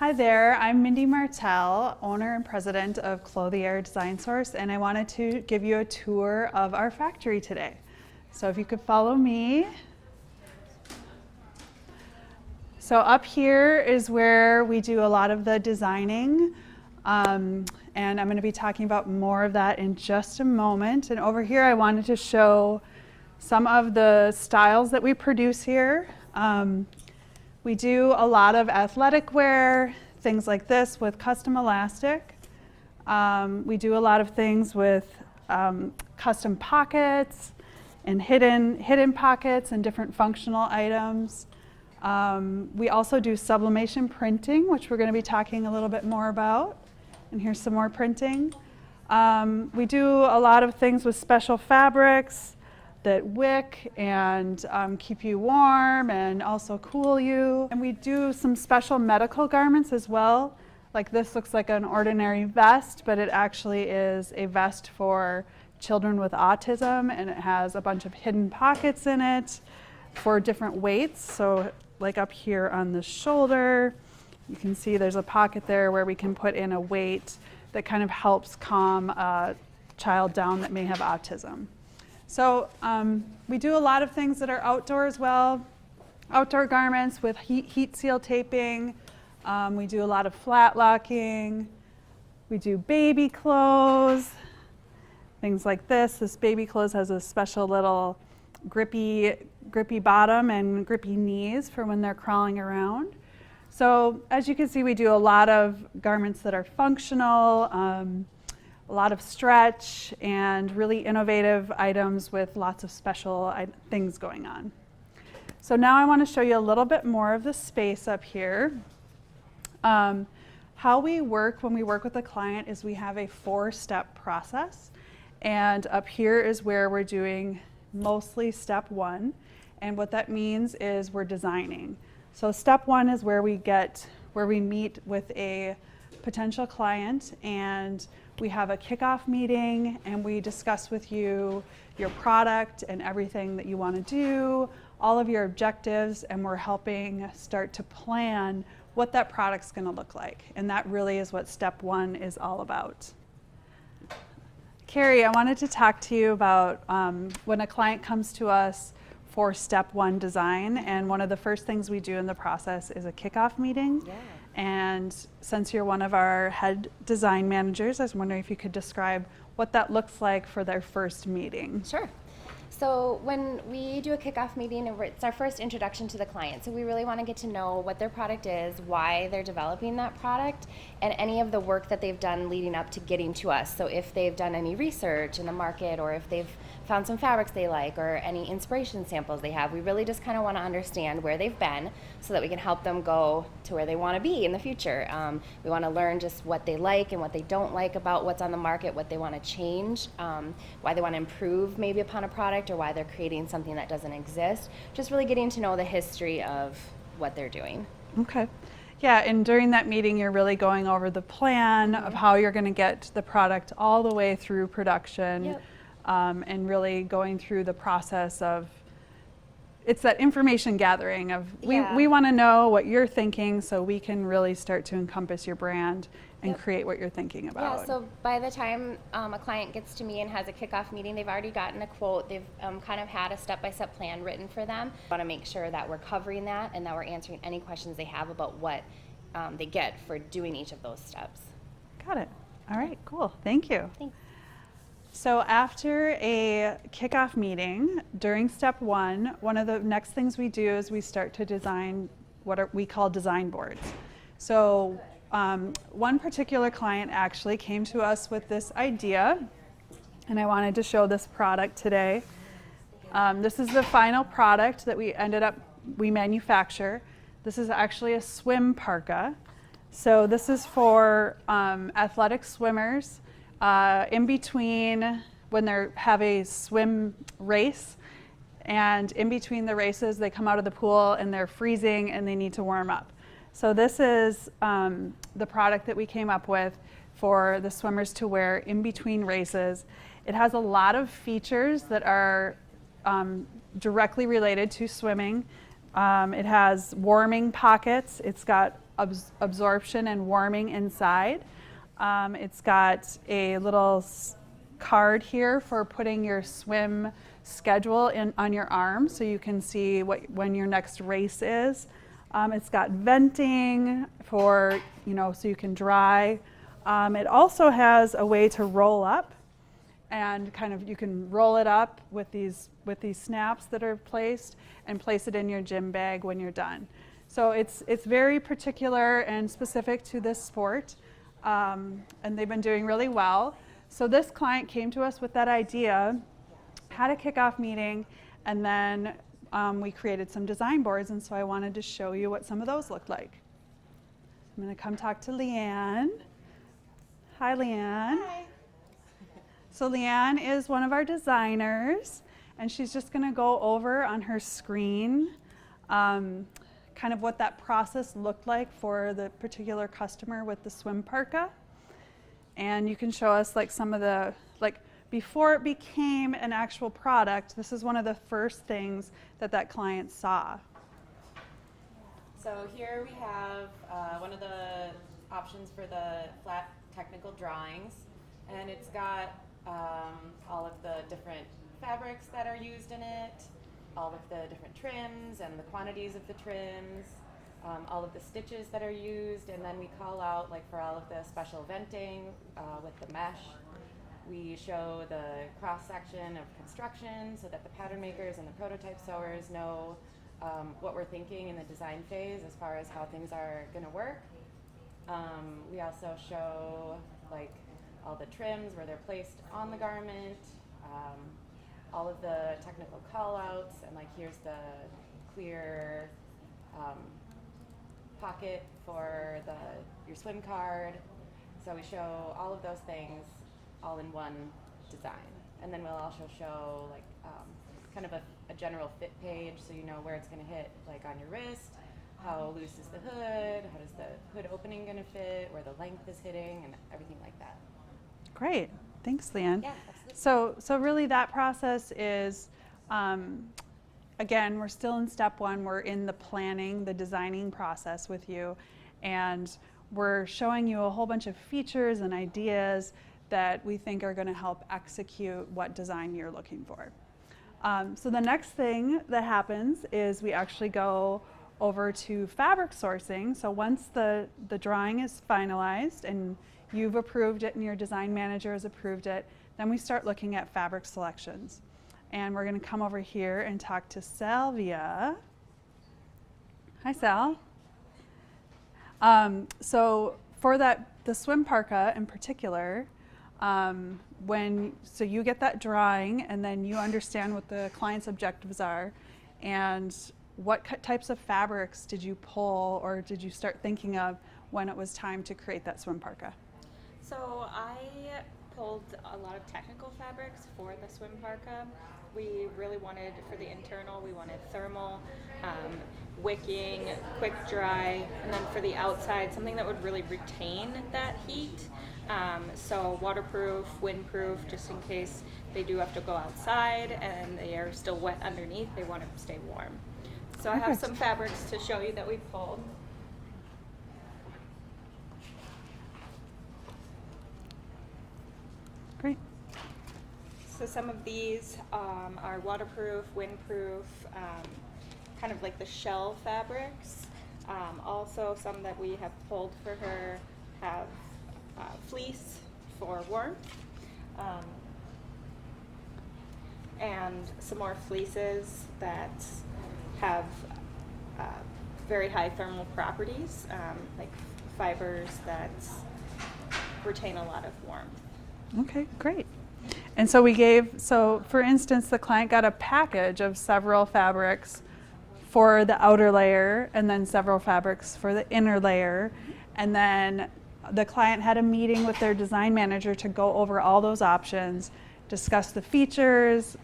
Hi there, I'm Mindy Martell, owner and president of Clothier Design Source, and I wanted to give you a tour of our factory today. So if you could follow me. So up here is where we do a lot of the designing, and I'm going to be talking about more of that in just a moment. And over here I wanted to show some of the styles that we produce here. We do a lot of athletic wear, things like this with custom elastic. We do a lot of things with custom pockets and hidden pockets and different functional items. We also do sublimation printing, which we're going to be talking a little bit more about. And here's some more printing. We do a lot of things with special fabrics that wick and keep you warm and also cool you. And we do some special medical garments as well. Like this looks like an ordinary vest, but it actually is a vest for children with autism, and it has a bunch of hidden pockets in it for different weights. So like up here on the shoulder, you can see there's a pocket there where we can put in a weight that kind of helps calm a child down that may have autism. So we do a lot of things that are outdoor as well. Outdoor garments with heat seal taping. We do a lot of flat locking. We do baby clothes, things like this. This baby clothes has a special little grippy bottom and grippy knees for when they're crawling around. So as you can see, we do a lot of garments that are functional, a lot of stretch, and really innovative items with lots of special things going on. So now I want to show you a little bit more of the space up here. How we work when we work with a client is we have a 4-step process. And up here is where we're doing mostly step 1. And what that means is we're designing. So step 1 is where we meet with a potential client, and we have a kickoff meeting, and we discuss with you your product and everything that you want to do, all of your objectives, and we're helping start to plan what that product's going to look like. And that really is what step 1 is all about. Carrie, I wanted to talk to you about when a client comes to us for step 1 design, and one of the first things we do in the process is a kickoff meeting. Yeah. And since you're one of our head design managers, I was wondering if you could describe what that looks like for their first meeting. Sure. So when we do a kickoff meeting, it's our first introduction to the client. So we really want to get to know what their product is, why they're developing that product, and any of the work that they've done leading up to getting to us. So if they've done any research in the market, or if they've found some fabrics they like, or any inspiration samples they have, we really just kind of want to understand where they've been so that we can help them go to where they want to be in the future. We want to learn just what they like and what they don't like about what's on the market, what they want to change, why they want to improve maybe upon a product, or why they're creating something that doesn't exist. Just really getting to know the history of what they're doing. Okay. Yeah, and during that meeting, you're really going over the plan of how you're going to get the product all the way through production. Yep. And really going through the process of, it's that information gathering of, we want to know what you're thinking so we can really start to encompass your brand and create what you're thinking about. Yeah, so by the time a client gets to me and has a kickoff meeting, they've already gotten a quote, they've kind of had a step-by-step plan written for them. I want to make sure that we're covering that and that we're answering any questions they have about what they get for doing each of those steps. Got it. All right, cool. Thank you. Thanks. So after a kickoff meeting, during step 1, one of the next things we do is we start to design what we call design boards. So one particular client actually came to us with this idea, and I wanted to show this product today. This is the final product that we manufacture. This is actually a swim parka. So this is for athletic swimmers. In between when they have a swim race, and in between the races they come out of the pool and they're freezing and they need to warm up. So this is the product that we came up with for the swimmers to wear in between races. It has a lot of features that are directly related to swimming. It has warming pockets. It's got absorption and warming inside. It's got a little card here for putting your swim schedule on your arm so you can see when your next race is. It's got venting for, so you can dry. It also has a way to roll up, and you can roll it up with these snaps that are placed and place it in your gym bag when you're done. So it's very particular and specific to this sport, and they've been doing really well. So this client came to us with that idea, had a kickoff meeting, and then we created some design boards, and so I wanted to show you what some of those look like. I'm going to come talk to Leanne. Hi, Leanne. Hi. So Leanne is one of our designers, and she's just going to go over on her screen kind of what that process looked like for the particular customer with the swim parka. And you can show us some of the, before it became an actual product, this is one of the first things that client saw. So here we have one of the options for the flat technical drawings, and it's got all of the different fabrics that are used in it, all of the different trims and the quantities of the trims, all of the stitches that are used, and then we call out for all of the special venting with the mesh. We show the cross-section of construction so that the pattern makers and the prototype sewers know what we're thinking in the design phase as far as how things are going to work. We also show all the trims where they're placed on the garment, all of the technical call-outs, and here's the clear pocket for your swim card. So we show all of those things all in one design. And then we'll also show kind of a general fit page so you know where it's going to hit on your wrist, how loose is the hood, how does the hood opening going to fit, where the length is hitting, and everything like that. Great. Thanks, Leanne. Yeah, absolutely. So really that process is, again, we're still in step one. We're in the planning, the designing process with you, and we're showing you a whole bunch of features and ideas that we think are going to help execute what design you're looking for. So the next thing that happens is we actually go over to fabric sourcing. So once the drawing is finalized and you've approved it and your design manager has approved it, then we start looking at fabric selections. And we're going to come over here and talk to Salvia. Hi, Sal. So for the swim parka in particular, so you get that drawing and then you understand what the client's objectives are, and what types of fabrics did you pull or did you start thinking of when it was time to create that swim parka? So I pulled a lot of technical fabrics for the swim parka. We really wanted, for the internal, we wanted thermal, wicking, quick dry, and then for the outside, something that would really retain that heat. So waterproof, windproof, just in case they do have to go outside and they are still wet underneath, they want to stay warm. So I have some fabrics to show you that we pulled. Great. So some of these are waterproof, windproof, kind of like the shell fabrics. Also some that we have pulled for her have fleece for warmth, and some more fleeces that have very high thermal properties, like fibers that retain a lot of warmth. Okay, great. And so for instance, the client got a package of several fabrics for the outer layer and then several fabrics for the inner layer. And then the client had a meeting with their design manager to go over all those options, discuss the features,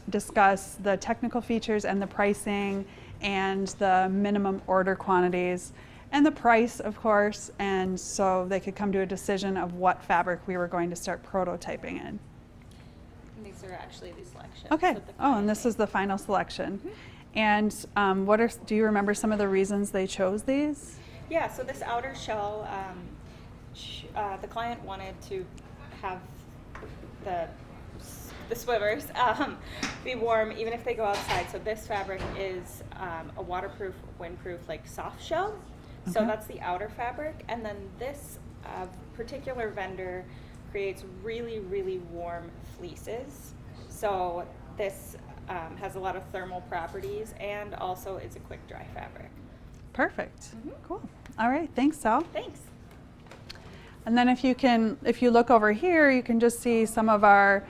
discuss the technical features and the pricing and the minimum order quantities and the price, of course, and so they could come to a decision of what fabric we were going to start prototyping in. And these are actually the selections. Okay. that the Oh, and client this made. is the final selection. And do you remember some of the reasons they chose these? Yeah, so this outer shell, the client wanted to have the swimmers be warm even if they go outside. So this fabric is a waterproof, windproof, like soft shell. So Okay. that's the outer fabric, and then this particular vendor creates really, really warm fleeces. So this has a lot of thermal properties, and also is a quick dry fabric. Perfect. Mhm. Cool. All right. Thanks, Sal. Thanks. And then if you look over here, you can just see some of our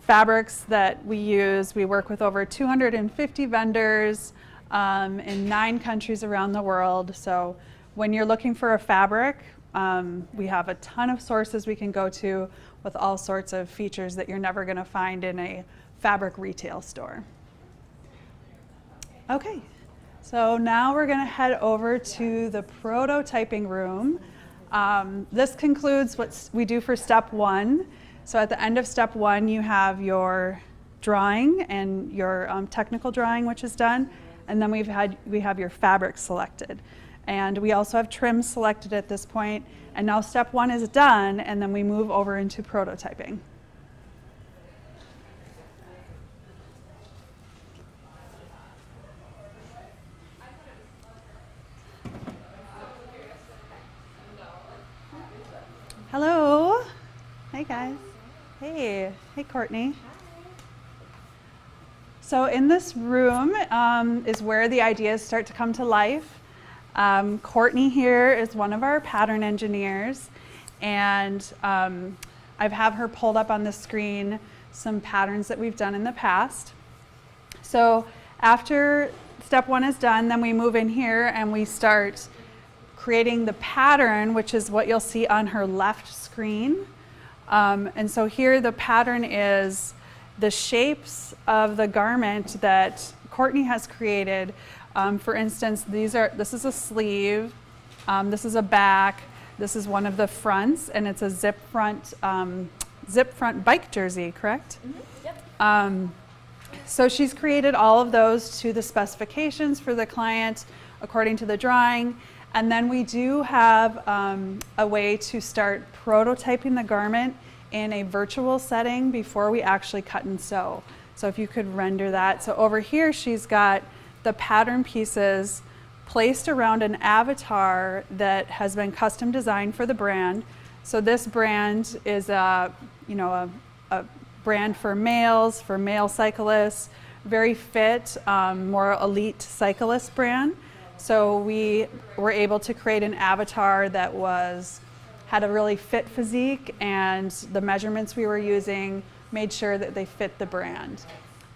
fabrics that we use. We work with over 250 vendors in 9 countries around the world. So when you're looking for a fabric, we have a ton of sources we can go to with all sorts of features that you're never going to find in a fabric retail store. Okay, so now we're going to head over to the prototyping room. This concludes what we do for step 1. So at the end of step 1, you have your drawing and your technical drawing, which is done, and then we have your fabric selected. And we also have trim selected at this point, and now step 1 is done, and then we move over into prototyping. Hello. Hey guys. Hey Courtney. So in this room is where the ideas start to come to life. Courtney here is one of our pattern engineers, and I've have her pulled up on the screen some patterns that we've done in the past. So after step 1 is done, then we move in here and we start creating the pattern, which is what you'll see on her left screen. And so here the pattern is the shapes of the garment that Courtney has created. For instance, this is a sleeve, this is a back, this is one of the fronts, and it's a zip front bike jersey, correct? Mm-hmm. Yep. So she's created all of those to the specifications for the client according to the drawing. And then we do have a way to start prototyping the garment in a virtual setting before we actually cut and sew. So if you could render that. So over here she's got the pattern pieces placed around an avatar that has been custom designed for the brand. So this brand is a brand for males, for male cyclists, very fit, more elite cyclist brand. So we were able to create an avatar that had a really fit physique, and the measurements we were using made sure that they fit the brand.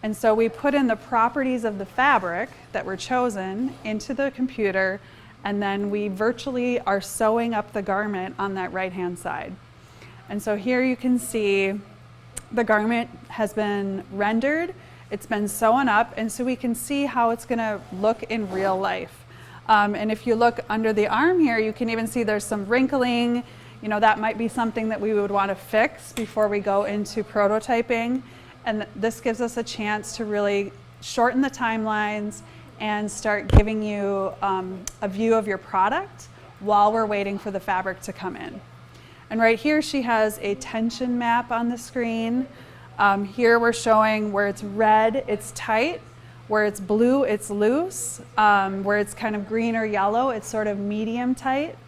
And so we put in the properties of the fabric that were chosen into the computer, and then we virtually are sewing up the garment on that right-hand side. And so here you can see the garment has been rendered, it's been sewn up, and so we can see how it's gonna look in real life. And if you look under the arm here, you can even see there's some wrinkling. You know, that might be something that we would want to fix before we go into prototyping. And this gives us a chance to really shorten the timelines and start giving you a view of your product while we're waiting for the fabric to come in. And right here she has a tension map on the screen. Here we're showing where it's red, it's tight. Where it's blue, it's loose. Where it's kind of green or yellow, it's sort of medium tight.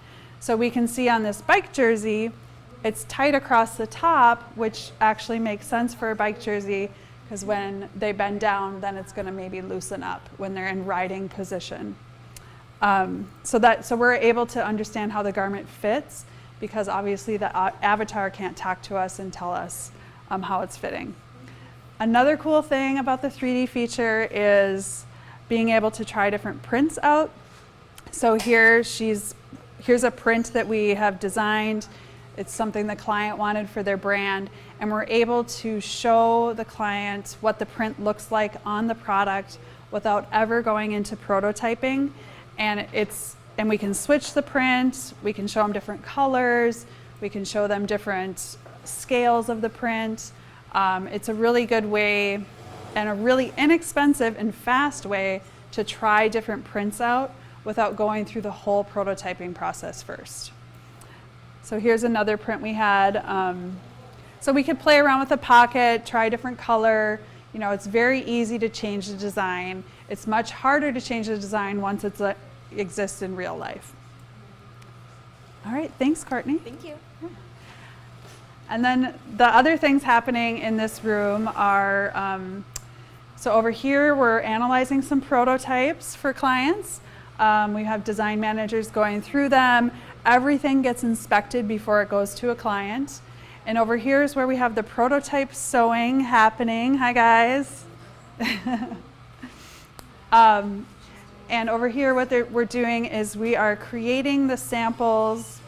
So we can see on this bike jersey, it's tight across the top, which actually makes sense for a bike jersey, because when they bend down, then it's going to maybe loosen up when they're in riding position. So we're able to understand how the garment fits, because obviously the avatar can't talk to us and tell us how it's fitting. Another cool thing about the 3D feature is being able to try different prints out. So here's a print that we have designed. It's something the client wanted for their brand, and we're able to show the client what the print looks like on the product without ever going into prototyping. And we can switch the print, we can show them different colors, we can show them different scales of the print. It's a really good way and a really inexpensive and fast way to try different prints out without going through the whole prototyping process first. So here's another print we had. So we could play around with the pocket, try a different color. You know, it's very easy to change the design. It's much harder to change the design once it exists in real life. All right, thanks, Courtney. Thank you. And then the other things happening in this room are, so over here we're analyzing some prototypes for clients. We have design managers going through them. Everything gets inspected before it goes to a client. And over here is where we have the prototype sewing happening. Hi, guys. And over here what we're doing is we are creating the samples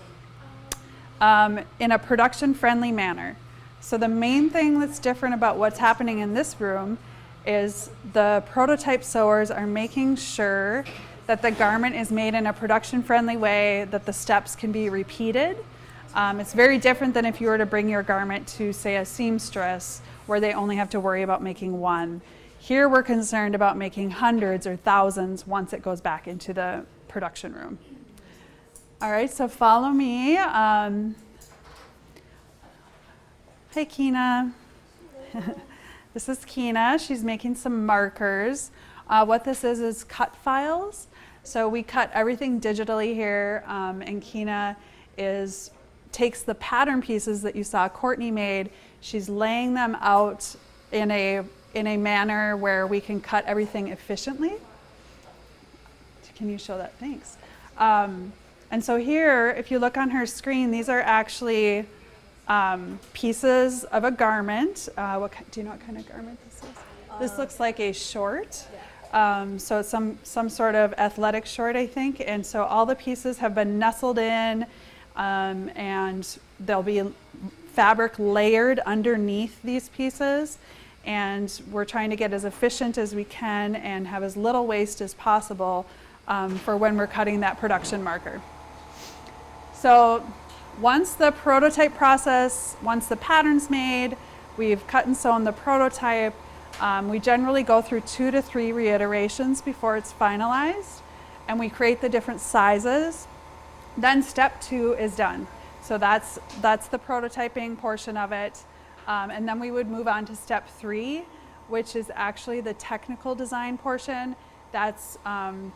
in a production-friendly manner. So the main thing that's different about what's happening in this room is the prototype sewers are making sure that the garment is made in a production-friendly way, that the steps can be repeated. It's very different than if you were to bring your garment to, say, a seamstress, where they only have to worry about making one. Here we're concerned about making hundreds or thousands once it goes back into the production room. All right, so follow me. Hey, Kina. This is Kina. She's making some markers. What this is cut files. So we cut everything digitally here, and Kina takes the pattern pieces that you saw Courtney made. She's laying them out in a manner where we can cut everything efficiently. Can you show that? Thanks. And so here, if you look on her screen, these are actually pieces of a garment. Do you know what kind of garment this is? This looks like a short. So it's some sort of athletic short, I think. And so all the pieces have been nestled in, and there'll be fabric layered underneath these pieces. And we're trying to get as efficient as we can and have as little waste as possible for when we're cutting that production marker. So once the prototype process, once the pattern's made, we've cut and sewn the prototype, we generally go through 2 to 3 reiterations before it's finalized, and we create the different sizes. Then step 2 is done. So that's the prototyping portion of it. And then we would move on to step 3, which is actually the technical design portion. That's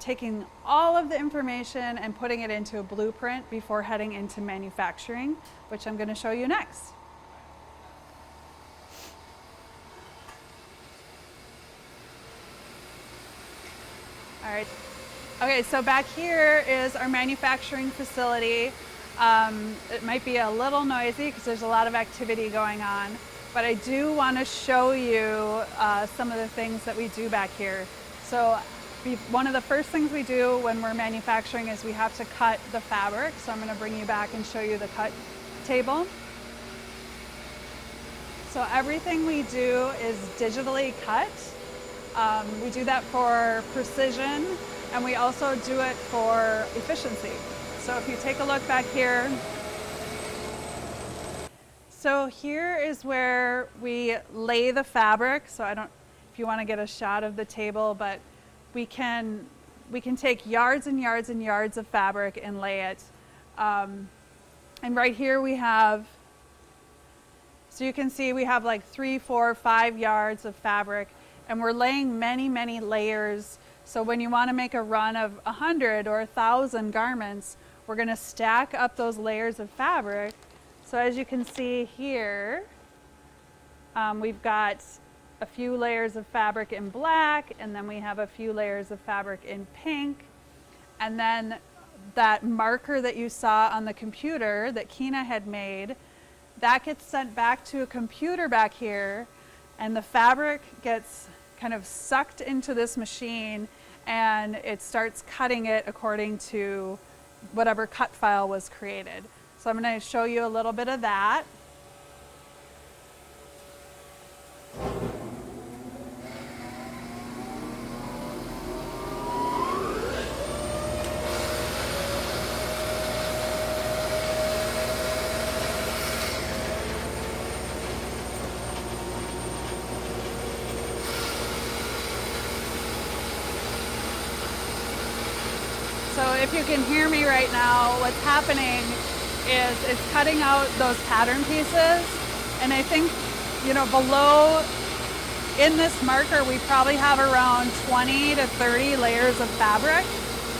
taking all of the information and putting it into a blueprint before heading into manufacturing, which I'm going to show you next. All right. Okay, so back here is our manufacturing facility. It might be a little noisy because there's a lot of activity going on, but I do want to show you some of the things that we do back here. So one of the first things we do when we're manufacturing is we have to cut the fabric. So I'm going to bring you back and show you the cut table. So everything we do is digitally cut. We do that for precision, and we also do it for efficiency. So if you take a look back here, so here is where we lay the fabric. So if you want to get a shot of the table, but we can take yards and yards and yards of fabric and lay it. And right here we have, so you can see we have like 3, 4, 5 yards of fabric, and we're laying many, many layers. So when you want to make a run of 100 or 1,000 garments, we're going to stack up those layers of fabric. So as you can see here, we've got a few layers of fabric in black, and then we have a few layers of fabric in pink. And then that marker that you saw on the computer that Kina had made, that gets sent back to a computer back here, and the fabric gets kind of sucked into this machine, and it starts cutting it according to whatever cut file was created. So I'm going to show you a little bit of that. if you can hear me right now, what's happening is it's cutting out those pattern pieces. And I think, you know, below in this marker, we probably have around 20 to 30 layers of fabric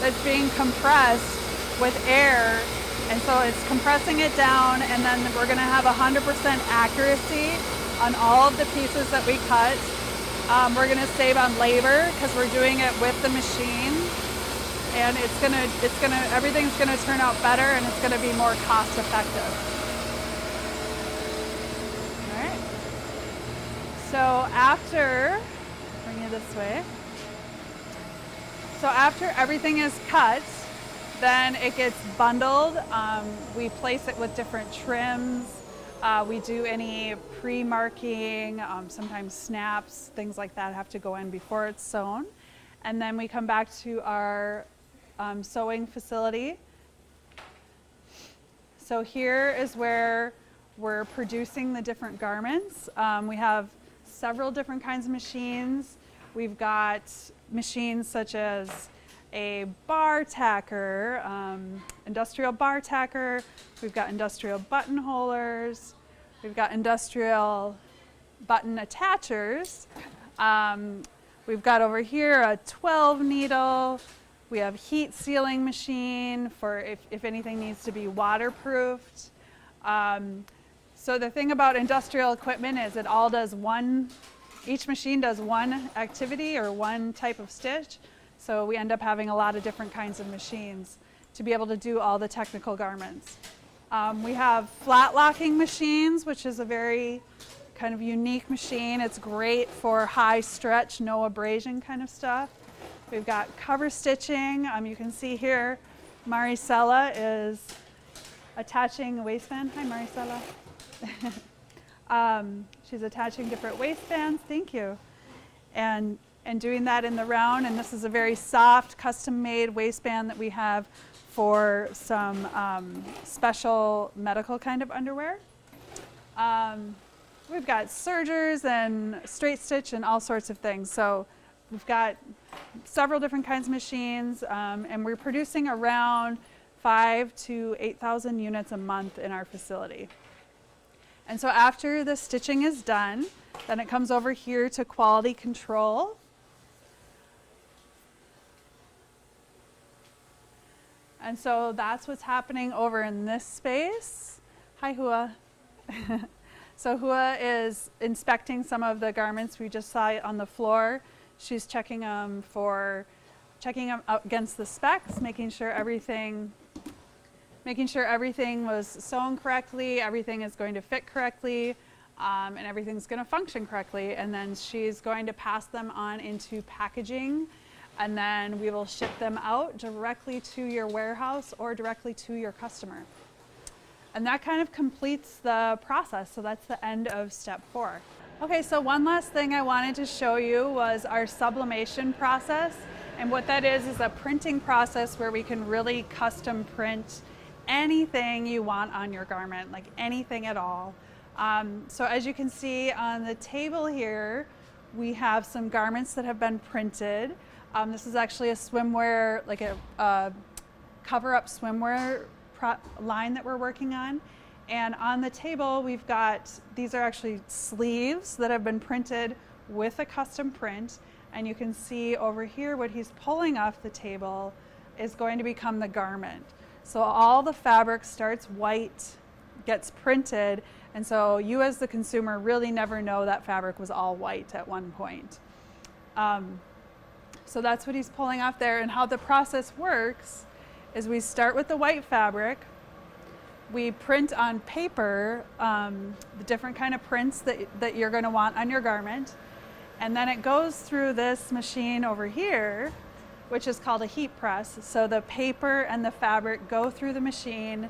that's being compressed with air. And so it's compressing it down, and then we're gonna have 100% accuracy on all of the pieces that we cut. We're gonna save on labor because we're doing it with the machine. And everything's gonna turn out better, and it's gonna be more cost effective. All right. So after, bring you this way. So after everything is cut, then it gets bundled. We place it with different trims. We do any pre-marking, sometimes snaps, things like that have to go in before it's sewn. And then we come back to our sewing facility. So here is where we're producing the different garments. We have several different kinds of machines. We've got machines such as a bar tacker, industrial bar tacker. We've got industrial buttonholers. We've got industrial button attachers. We've got over here a 12 needle. We have heat sealing machine for if anything needs to be waterproofed. So the thing about industrial equipment is it all does each machine does one activity or one type of stitch. So we end up having a lot of different kinds of machines to be able to do all the technical garments. We have flat locking machines, which is a very kind of unique machine. It's great for high stretch, no abrasion kind of stuff. We've got cover stitching. You can see here, Maricela is attaching a waistband. Hi, Maricela. She's attaching different waistbands. Thank you. And doing that in the round. And this is a very soft, custom-made waistband that we have for some special medical kind of underwear. We've got sergers and straight stitch and all sorts of things. So we've got several different kinds of machines, and we're producing around 5,000 to 8,000 units a month in our facility. And so after the stitching is done, then it comes over here to quality control. And so that's what's happening over in this space. Hi, Hua. So Hua is inspecting some of the garments we just saw on the floor. She's checking them against the specs, making sure everything was sewn correctly, everything is going to fit correctly, and everything's going to function correctly. And then she's going to pass them on into packaging, and then we will ship them out directly to your warehouse or directly to your customer. And that kind of completes the process. So that's the end of step 4. Okay, so one last thing I wanted to show you was our sublimation process. And what that is a printing process where we can really custom print anything you want on your garment, like anything at all. So as you can see on the table here, we have some garments that have been printed. This is actually a swimwear, like a cover-up swimwear line that we're working on. And on the table, we've got, these are actually sleeves that have been printed with a custom print. And you can see over here what he's pulling off the table is going to become the garment. So all the fabric starts white, gets printed, and so you as the consumer really never know that fabric was all white at one point. So that's what he's pulling off there. And how the process works is we start with the white fabric. We print on paper the different kind of prints that you're going to want on your garment. And then it goes through this machine over here, which is called a heat press. So the paper and the fabric go through the machine.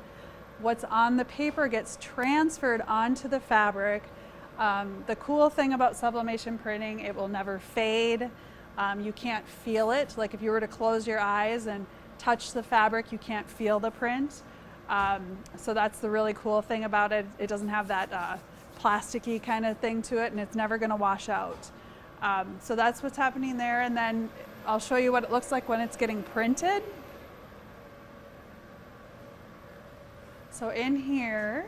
What's on the paper gets transferred onto the fabric. The cool thing about sublimation printing, it will never fade. You can't feel it. Like if you were to close your eyes and touch the fabric, you can't feel the print. So that's the really cool thing about it. It doesn't have that plasticky kind of thing to it, and it's never going to wash out. So that's what's happening there. And then I'll show you what it looks like when it's getting printed. So in here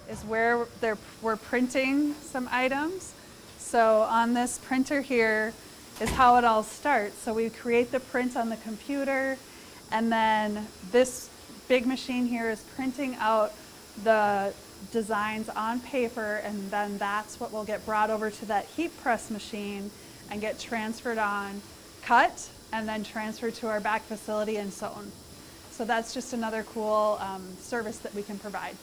is where we're printing some items. So on this printer here is how it all starts. So we create the print on the computer, and then this big machine here is printing out the designs on paper, and then that's what will get brought over to that heat press machine and get transferred on, cut, and then transferred to our back facility and sewn. So that's just another cool service that we can provide.